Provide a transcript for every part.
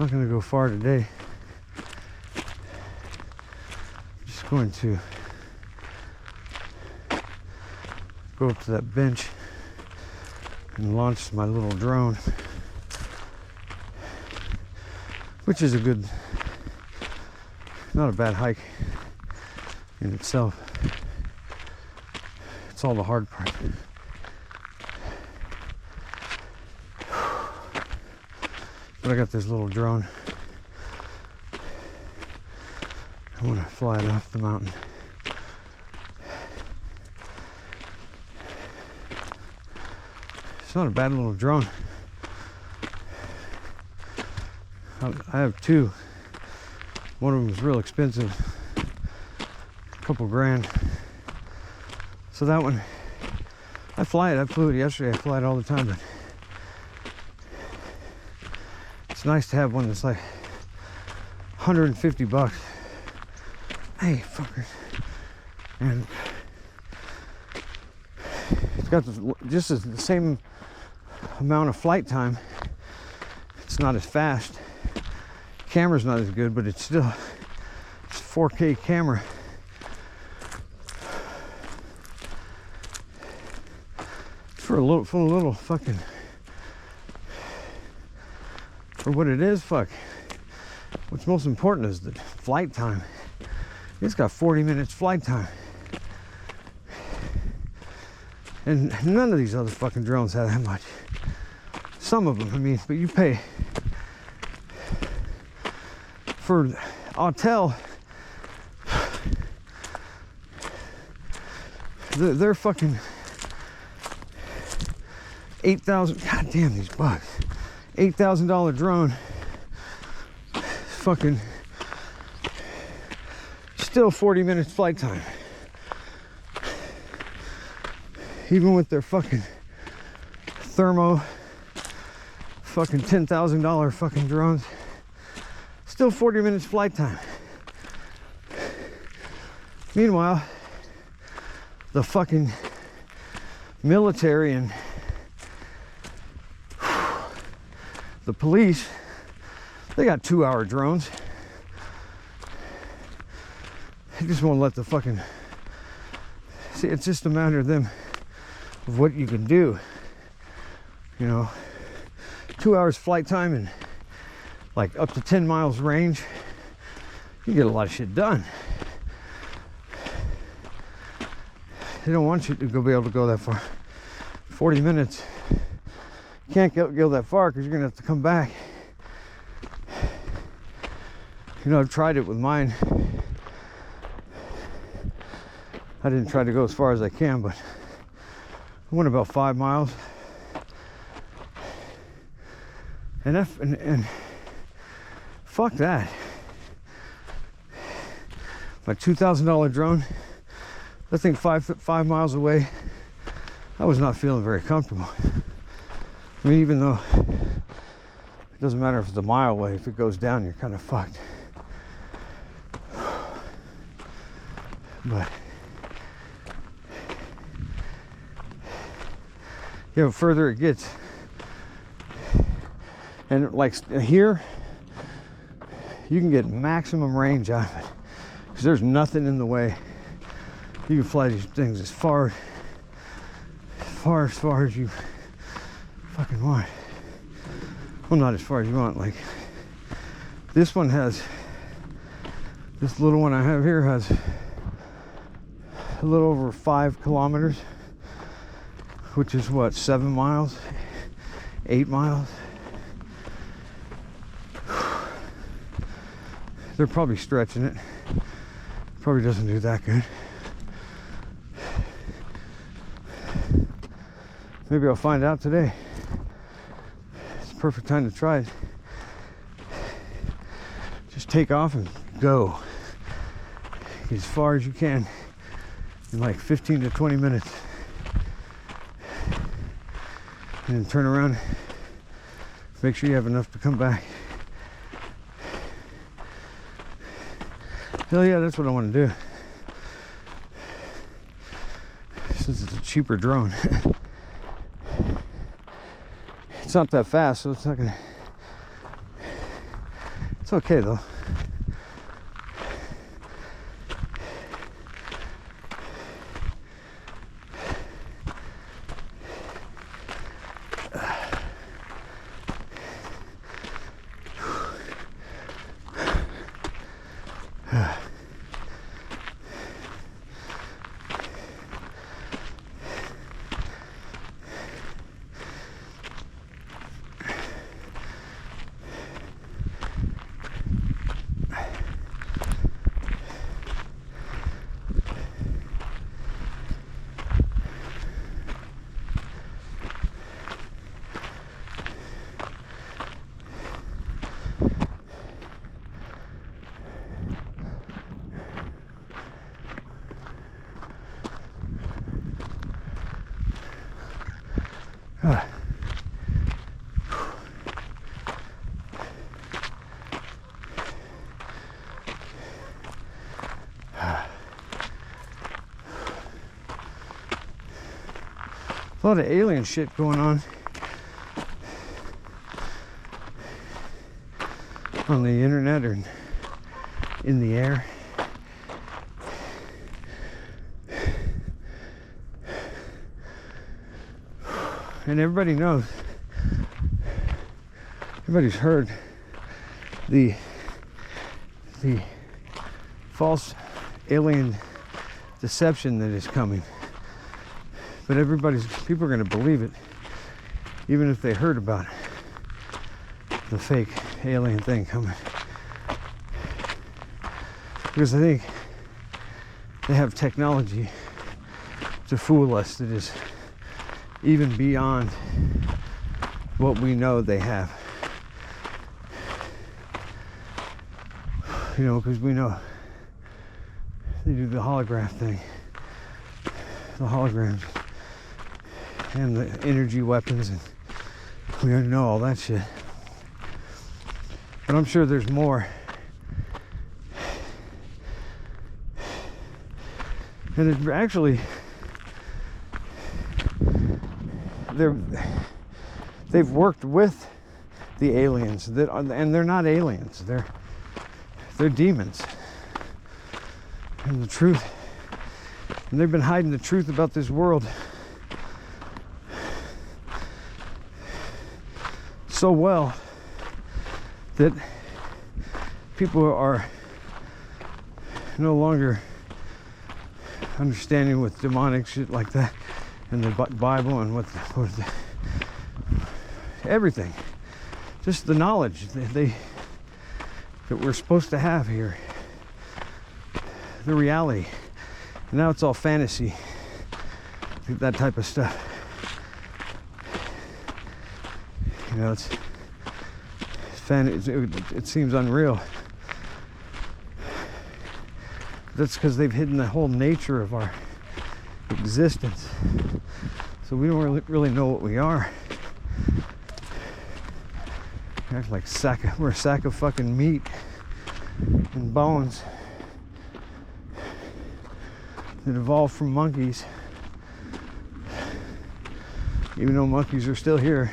not going to go far today. I'm just going to go up to that bench and launch my little drone, which is a good, not a bad hike in itself. It's all the hard part. But I got this little drone. I want to fly it off the mountain. It's not a bad little drone. I have two. One of them is real expensive, a couple grand. So that one, I fly it. I flew it yesterday. I fly it all the time, but it's nice to have one that's like 150 bucks. Hey, fuckers. And it's got just the same amount of flight time. It's not as fast. Camera's not as good, but it's still, it's a 4K camera. For a little fucking, for what it is, fuck. What's most important is the flight time. It's got 40 minutes flight time. And none of these other fucking drones have that much. Some of them, I mean, but you pay for Autel. They're fucking 8,000. God damn these bugs. $8,000 drone. Fucking still 40 minutes flight time. Even with their fucking thermo fucking $10,000 fucking drones, still 40 minutes flight time. Meanwhile, the fucking military and the police, they got 2-hour drones. They just won't let the fucking, see, it's just a matter of them, of what you can do. You know, 2 hours flight time and like up to 10 miles range, you get a lot of shit done. They don't want you to be able to go that far. 40 minutes, you can't go that far because you're gonna have to come back. You know, I've tried it with mine. I didn't try to go as far as I can, but I went about 5 miles. And fuck that. My $2,000 drone, that thing 5 miles away, I was not feeling very comfortable. I mean, even though it doesn't matter if it's a mile away, if it goes down, you're kind of fucked. But you know, further it gets, and like here, you can get maximum range out of it because there's nothing in the way. You can fly these things as far as you fucking want. Well, not as far as you want. Like this one has, this little one I have here has a little over 5 kilometers, which is what, 7 miles, 8 miles. They're probably stretching it. Probably doesn't do that good. Maybe I'll find out today. It's the perfect time to try it. Just take off and go. Get as far as you can in like 15 to 20 minutes. And then turn around. Make sure you have enough to come back. Hell yeah, that's what I want to do. Since it's a cheaper drone. It's not that fast, so it's not gonna, It's okay though. A lot of alien shit going on the internet or in the air. And everybody knows, everybody's heard the false alien deception that is coming. But people are going to believe it, even if they heard about the fake alien thing coming. Because I think they have technology to fool us that is even beyond what we know they have. You know, because we know they do the holograph thing, the holograms, and the energy weapons, and we already know all that shit. But I'm sure there's more. And it actually, they've worked with the aliens that are, and they're not aliens. They're demons. And the truth, and they've been hiding the truth about this world so well that people are no longer understanding with demonic shit like that and the Bible and what everything, just the knowledge that we're supposed to have here, the reality. And now it's all fantasy, that type of stuff. You know, it seems unreal. That's because they've hidden the whole nature of our existence. So we don't really know what we are. We're like we're a sack of fucking meat and bones that evolved from monkeys. Even though monkeys are still here.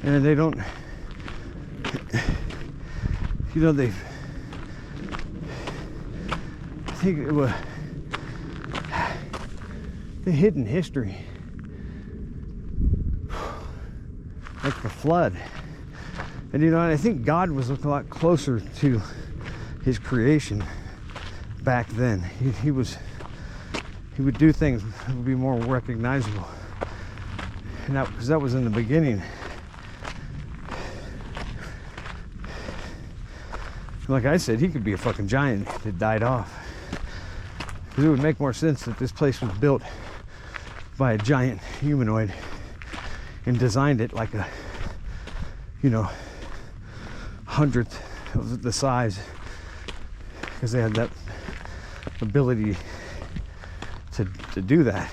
And they don't, you know, I think it was the hidden history, like the flood. And you know, I think God was a lot closer to his creation back then. He would do things that would be more recognizable, and because that was in the beginning. Like I said, he could be a fucking giant that died off. Because it would make more sense that this place was built by a giant humanoid and designed it like a, you know, 100th of the size. Because they had that ability to do that.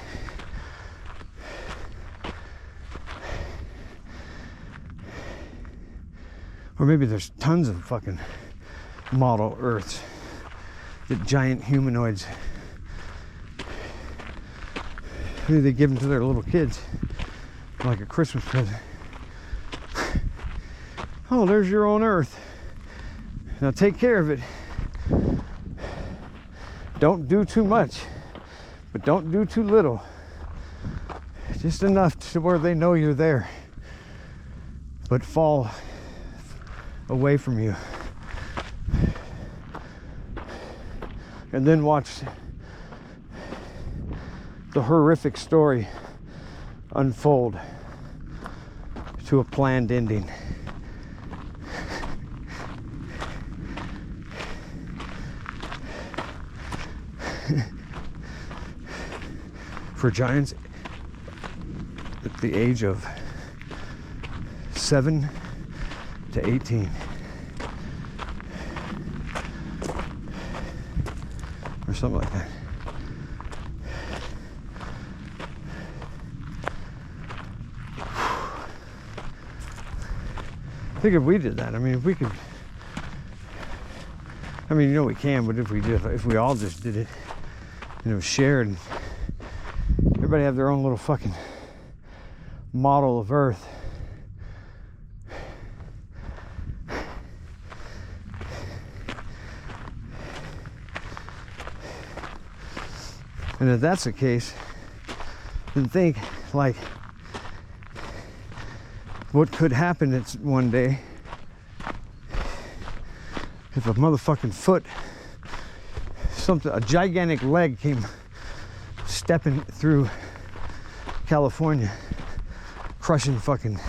Or maybe there's tons of fucking model Earths that giant humanoids Maybe they give them to their little kids like a Christmas present. Oh, there's your own earth. Now take care of it. Don't do too much, but don't do too little. Just enough to where they know you're there, but fall away from you. And then watch the horrific story unfold to a planned ending. For giants at the age of 7 to 18. Or something like that. I think if we did that, I mean, if we could, I mean, you know we can, but if we all just did it, and it was shared, everybody have their own little fucking model of Earth. And if that's the case, then think like what could happen one day if a motherfucking foot, a gigantic leg came stepping through California, crushing fucking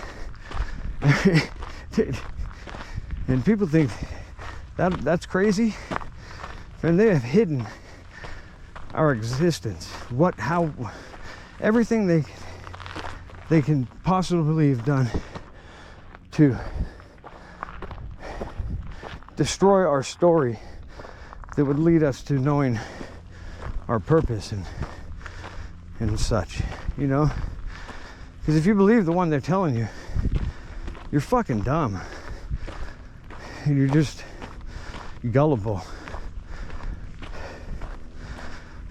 and people think that's crazy, and they have hidden our existence, how everything they can possibly have done to destroy our story that would lead us to knowing our purpose and such, you know? Because if you believe the one they're telling you, you're fucking dumb. And you're just gullible.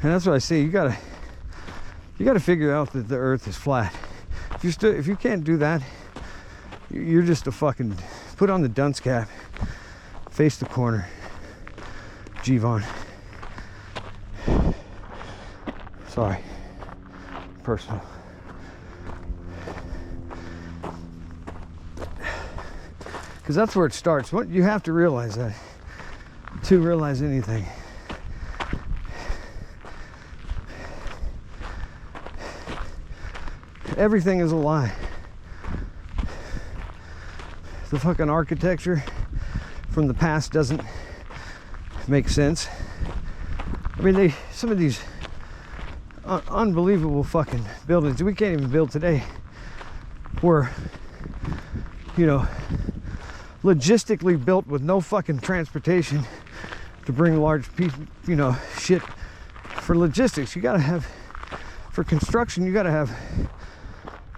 And that's what I say, you gotta figure out that the earth is flat. If you can't do that, you're just a fucking, put on the dunce cap, face the corner, G-Von. Sorry, personal. Because that's where it starts. What you have to realize that to realize anything. Everything is a lie. The fucking architecture from the past doesn't make sense. I mean, some of these unbelievable fucking buildings we can't even build today were, you know, logistically built with no fucking transportation to bring large pieces, you know, shit. For logistics, you gotta have, for construction, you gotta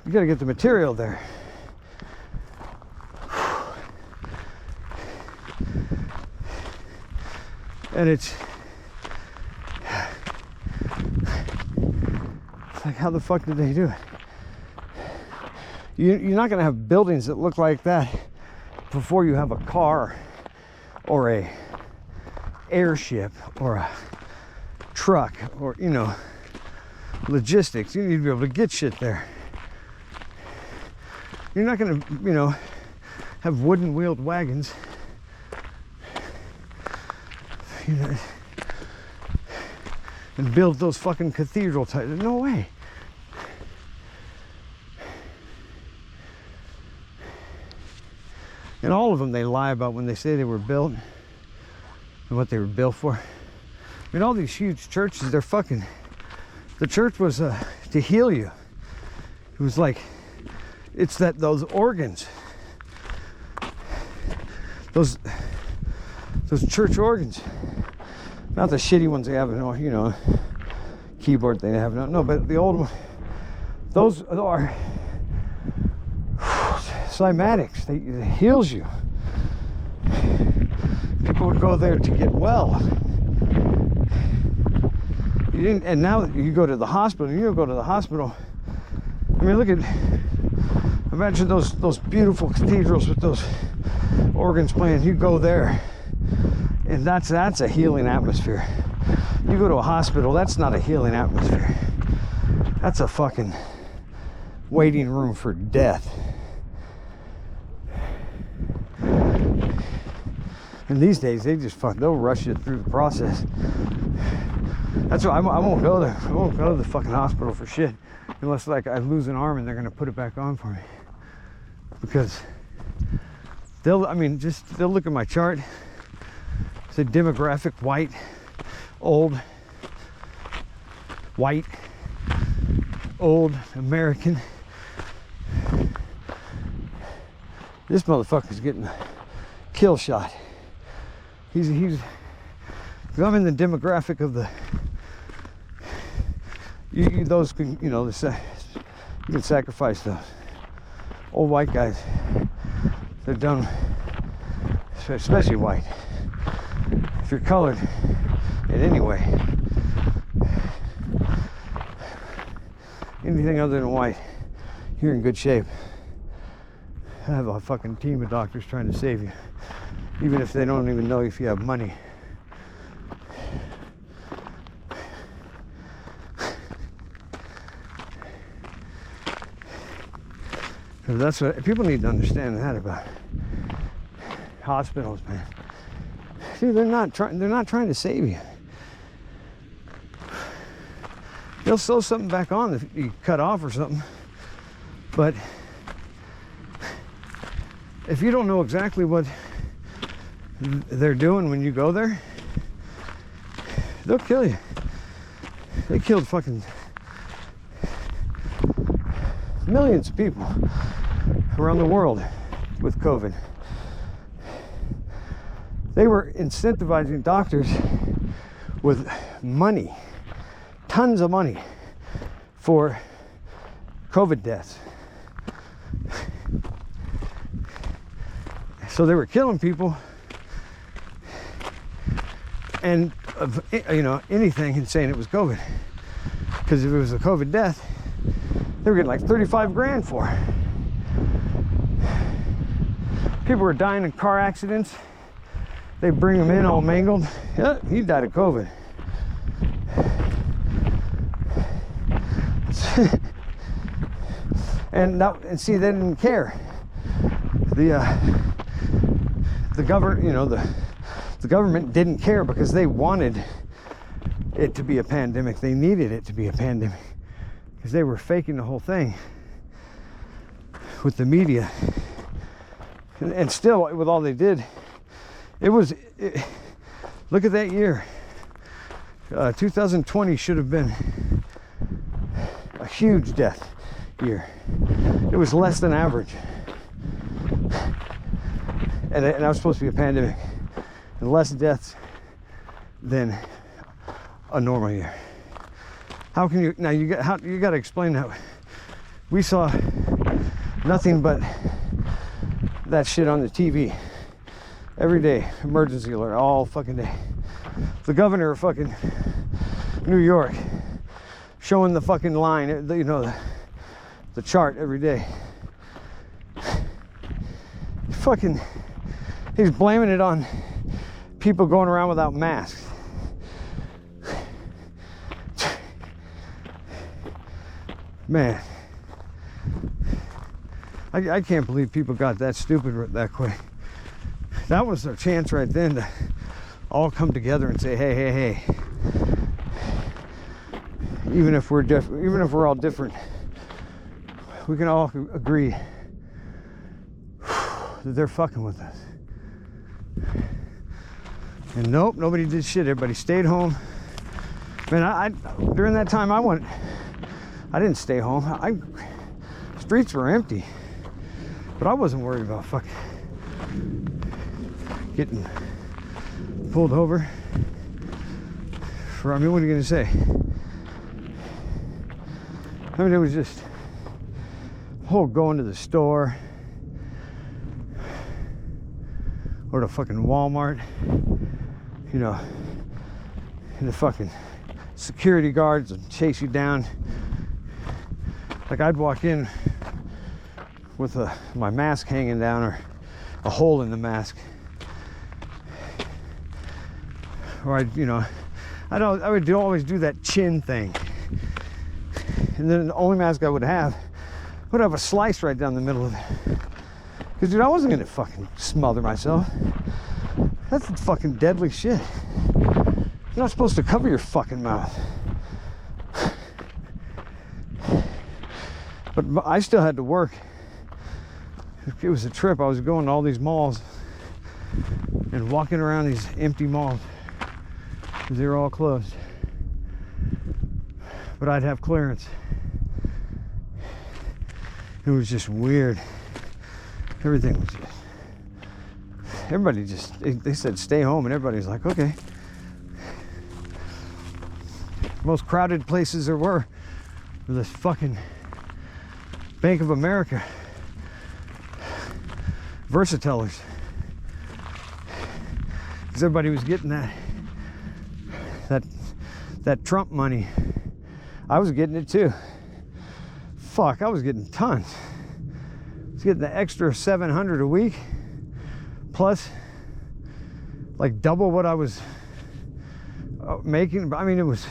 get the material there. And it's like, how the fuck did they do it? You're not gonna have buildings that look like that before you have a car or a airship or a truck or, you know, logistics. You need to be able to get shit there. You're not gonna, you know, have wooden wheeled wagons, you know, and build those fucking cathedral types. No way. And all of them, they lie about when they say they were built and what they were built for. I mean, all these huge churches, they're fucking, the church was to heal you. It was like, it's that those organs, those church organs, not the shitty ones they have, you know, keyboard they have, no, but the old one, those are cymatics. It heals you. People would go there to get well. You didn't, and now you go to the hospital. You don't go to the hospital. I mean, imagine those beautiful cathedrals with those organs playing. You go there, and that's a healing atmosphere. You go to a hospital, that's not a healing atmosphere. That's a fucking waiting room for death. And these days, they'll rush you through the process. That's why I won't go there. I won't go to the fucking hospital for shit. Unless, like, I lose an arm and they're gonna put it back on for me. Because they'll look at my chart. Say demographic, white, old, American. This motherfucker's getting a kill shot. I'm in the demographic of the you can sacrifice those old white guys. They're done, especially white. If you're colored in any way, anything other than white, you're in good shape. I have a fucking team of doctors trying to save you, even if they don't even know if you have money. That's what people need to understand that about hospitals, man. See, they're not trying to save you. They'll sew something back on if you cut off or something. But if you don't know exactly what they're doing when you go there, they'll kill you. They killed fucking millions of people around the world with COVID. They were incentivizing doctors with money, tons of money for COVID deaths. So they were killing people and anything and saying it was COVID. Because if it was a COVID death, they were getting like 35 grand for it. People were dying in car accidents. They bring them in all mangled. Yeah, he died of COVID. and see, they didn't care. The government didn't care because they wanted it to be a pandemic. They needed it to be a pandemic because they were faking the whole thing with the media. And still, with all they did, look at that year. 2020 should have been a huge death year. It was less than average. And that was supposed to be a pandemic. And less deaths than a normal year. How can you, now you got to explain that. We saw nothing but that shit on the TV every day, emergency alert, all fucking day. The governor of fucking New York showing the fucking line, the chart every day. He's blaming it on people going around without masks. Man, I can't believe people got that stupid that quick. That was their chance right then to all come together and say, hey. Even if we're all different, we can all agree that they're fucking with us. And nope, nobody did shit. Everybody stayed home. Man, I during that time I didn't stay home. Streets were empty. But I wasn't worried about fucking getting pulled over. What are you gonna say? I mean, it was just whole going to the store or to fucking Walmart, in the fucking security guards and chase you down. Like I'd walk in with my mask hanging down or a hole in the mask, or I would always do that chin thing, and then the only mask I would have a slice right down the middle of it, because dude, I wasn't gonna fucking smother myself. That's fucking deadly shit. You're not supposed to cover your fucking mouth. But I still had to work. It was a trip. I was going to all these malls and walking around these empty malls because they were all closed. But I'd have clearance. It was just weird. Everything was just... Everybody just... They said stay home, and everybody's like, okay. Most crowded places there were this fucking Bank of America Versatellers, because everybody was getting that Trump money. I was getting it too. Fuck, I was getting tons. I was getting the extra $700 a week, plus like double what I was making. I mean, it was...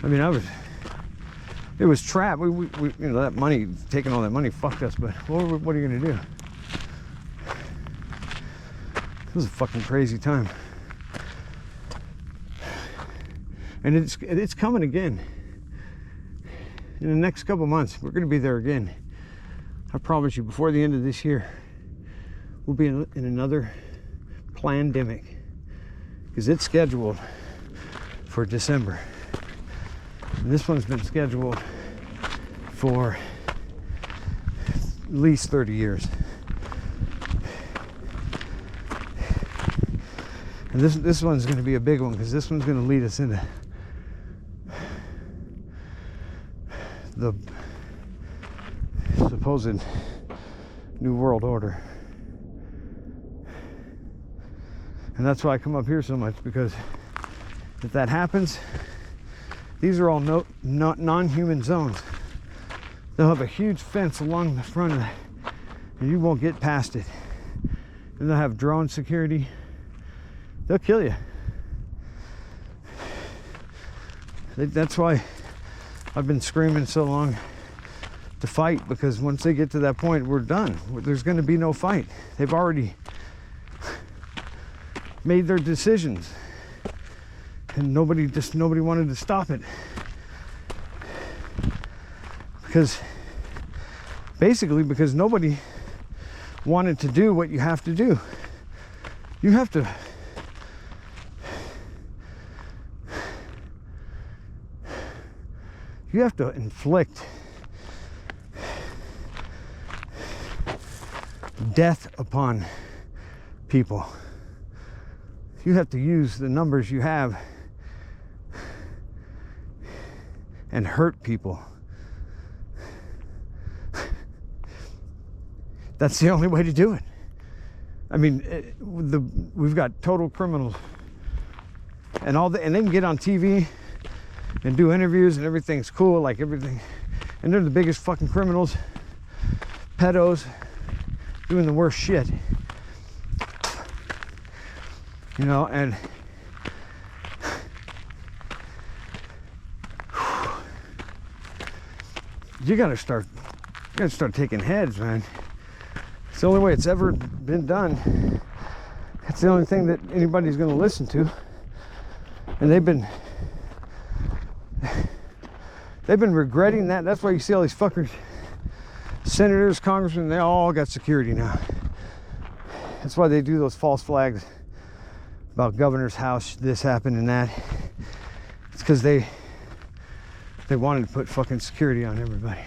I mean, it was trapped. We that money, taking all that money fucked us, but what are you gonna do? It was a fucking crazy time. And it's coming again. In the next couple months, we're gonna be there again. I promise you, before the end of this year, we'll be in another plandemic, because it's scheduled for December. And this one's been scheduled for at least 30 years. And this one's going to be a big one, because this one's going to lead us into the supposed New World Order. And that's why I come up here so much, because if that happens, these are all non-human zones. They'll have a huge fence along the front of that, and you won't get past it. And they'll have drone security. They'll kill you. That's why I've been screaming so long to fight, because once they get to that point, we're done. There's going to be no fight. They've already made their decisions. And nobody wanted to stop it, because nobody wanted to do what you have to do. You have to inflict death upon people. You have to use the numbers you have and hurt people. That's the only way to do it. I mean, we've got total criminals, and they can get on TV and do interviews, and everything's cool, like everything, and they're the biggest fucking criminals, pedos, doing the worst shit, and you gotta start taking heads, man. It's the only way it's ever been done. It's the only thing that anybody's gonna listen to. And they've been regretting that. That's why you see all these fuckers, senators, congressmen, they all got security now. That's why they do those false flags about governor's house, this happened and that. It's because they wanted to put fucking security on everybody.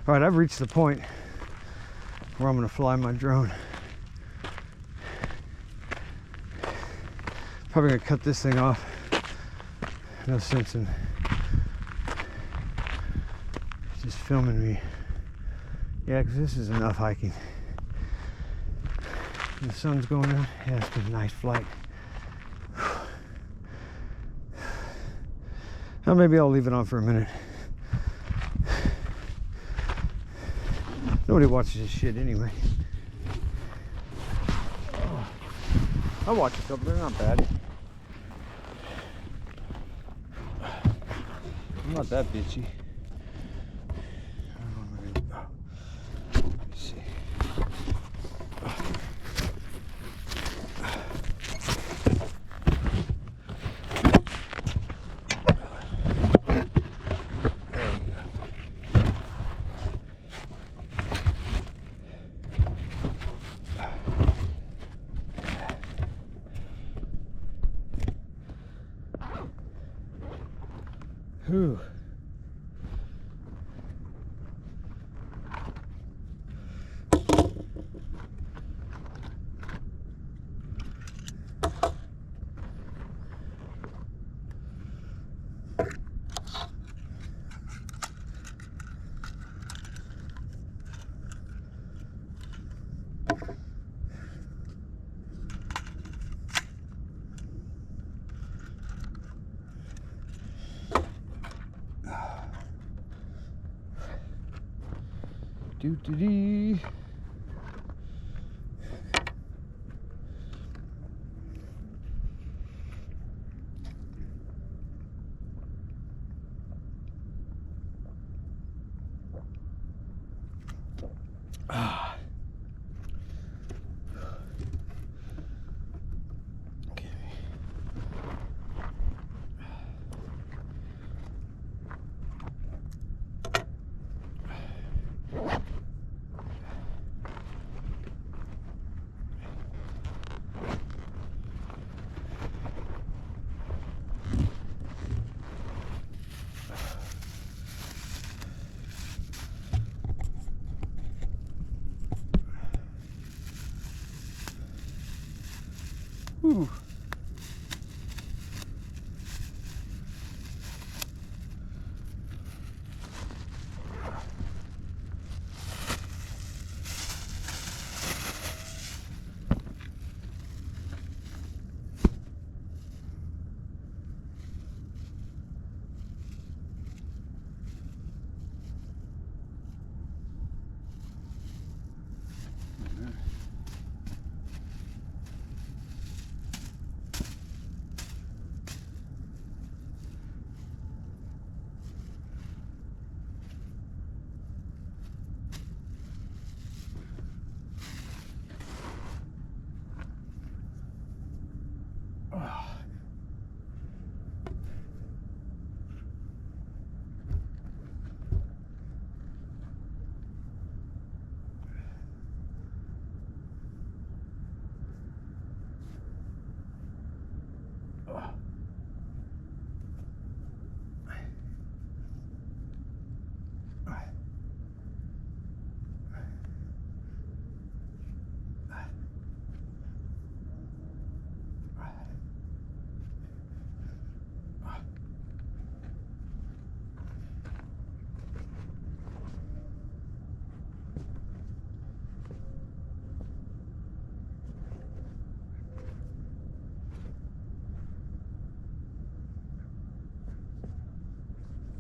All right, I've reached the point where I'm gonna fly my drone. Probably gonna cut this thing off. No sense in just filming me Yeah, because this is enough hiking. The sun's going down. Yeah, it's been a nice flight. Now maybe I'll leave it on for a minute. Nobody watches this shit anyway. I watch a couple, they're not bad. I'm not that bitchy. Let's see. Whew. Doo-doo-dee. Okay. Whew.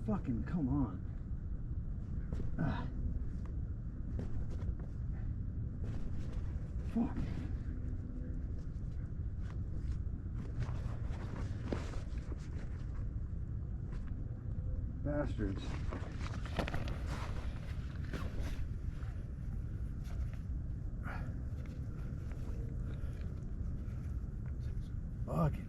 Fucking come on. Fuck. Bastards. Fucking.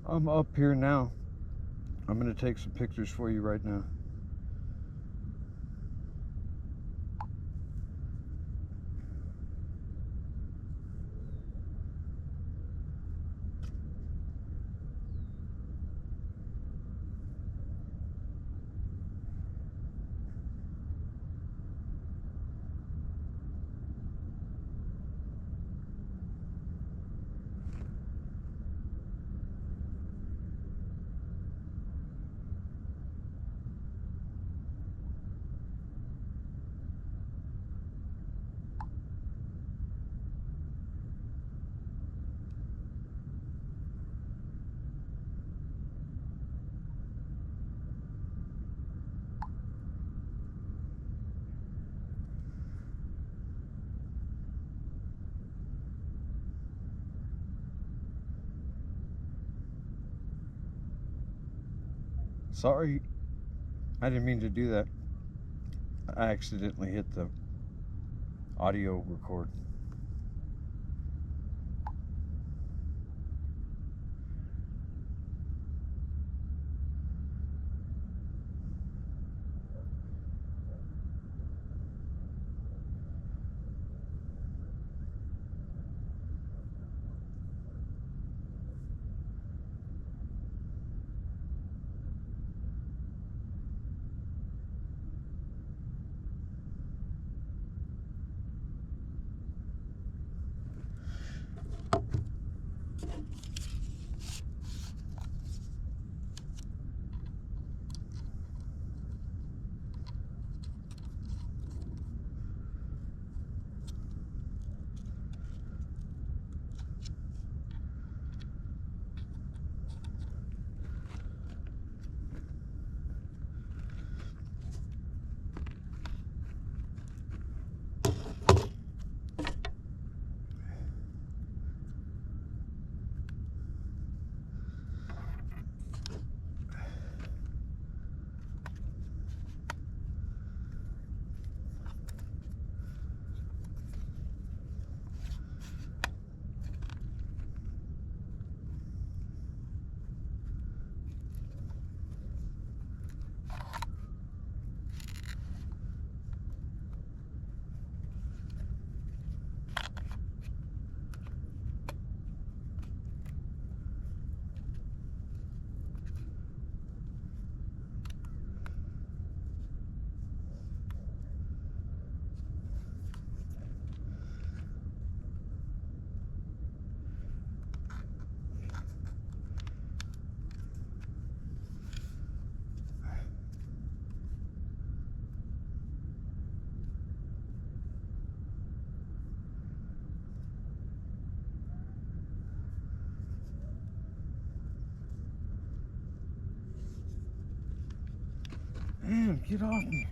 I'm up here now. I'm going to take some pictures for you right now. Sorry, I didn't mean to do that. I accidentally hit the audio record. Man, get off me.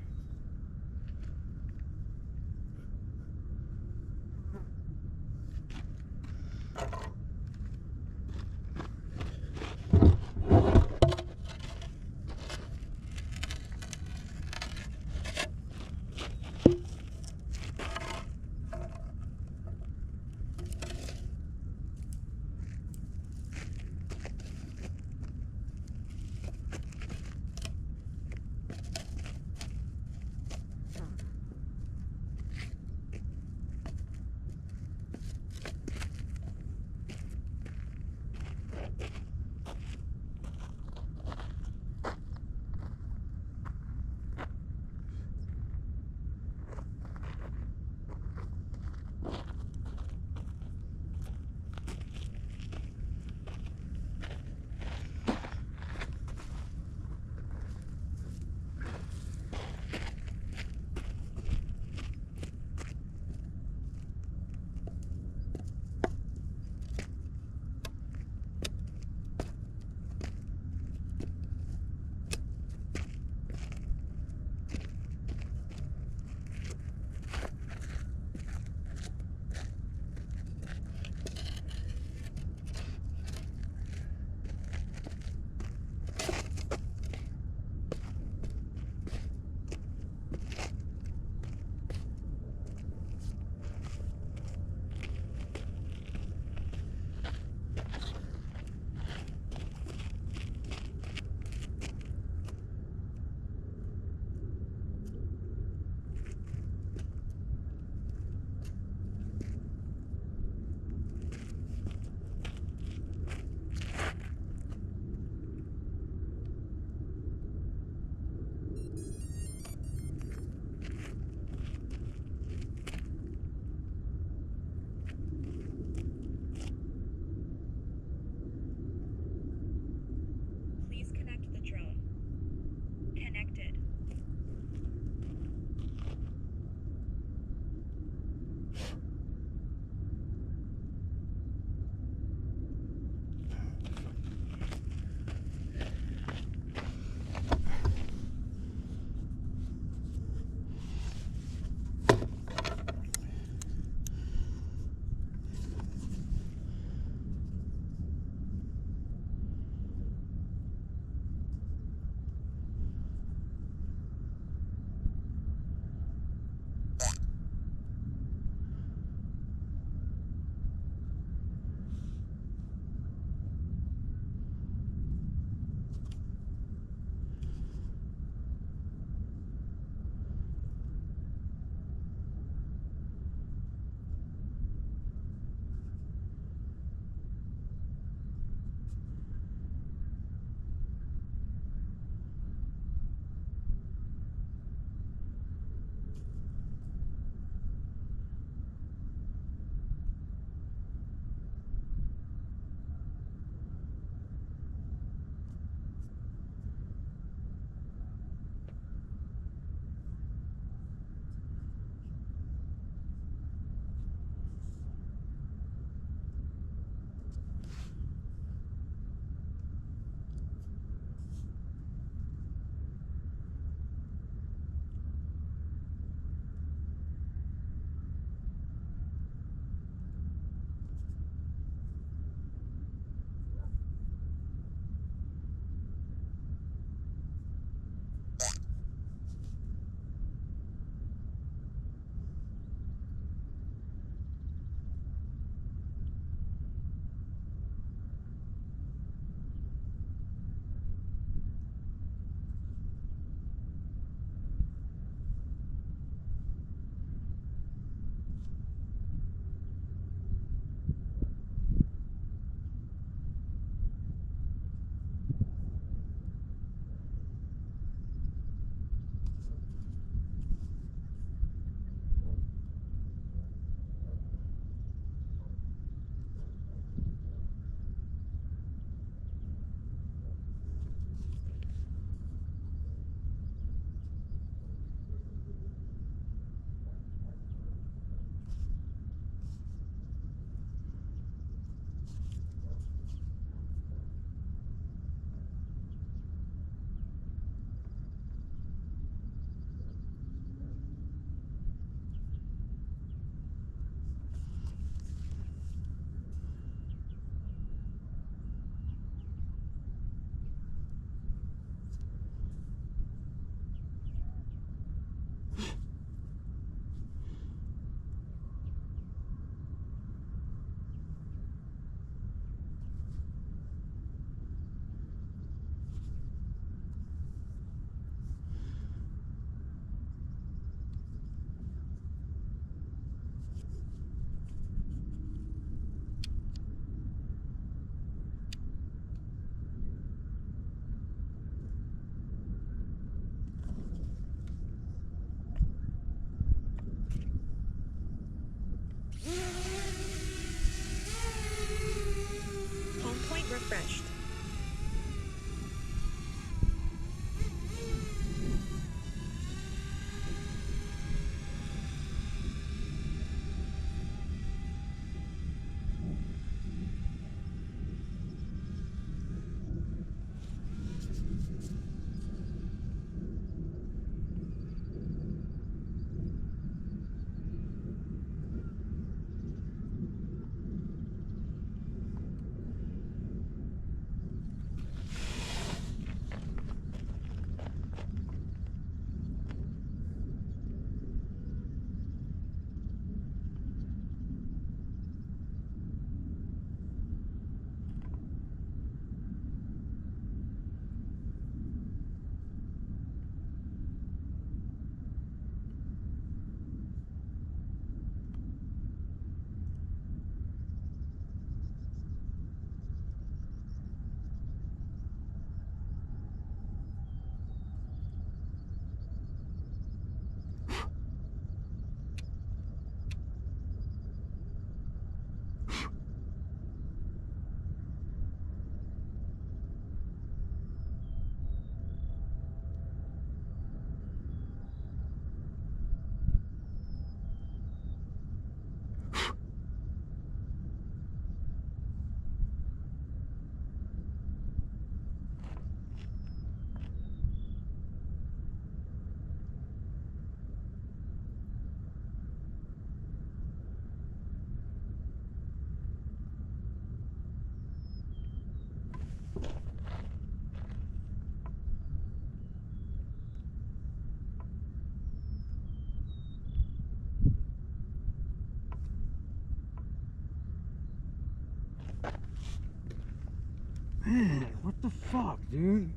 Man, what the fuck, dude?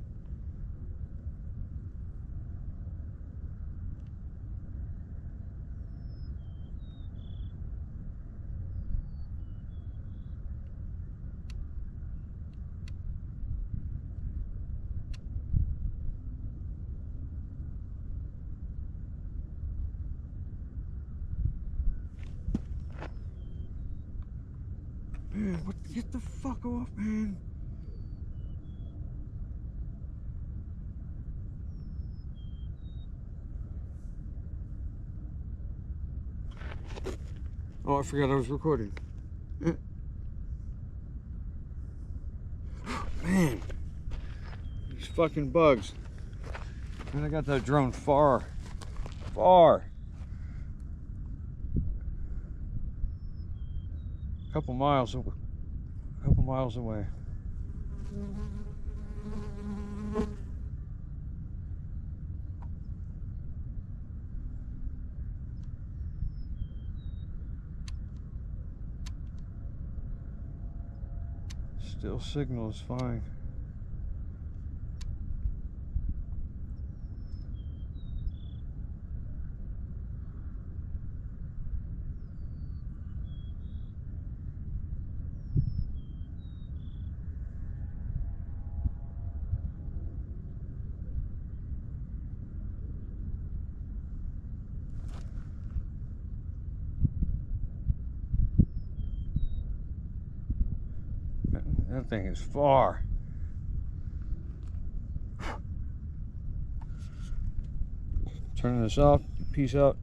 Man, what? Get the fuck off, man. Oh, I forgot I was recording. Man, these fucking bugs. And I got that drone far. A couple miles away. Still signal is fine. That thing is far. Turning this off. Peace out.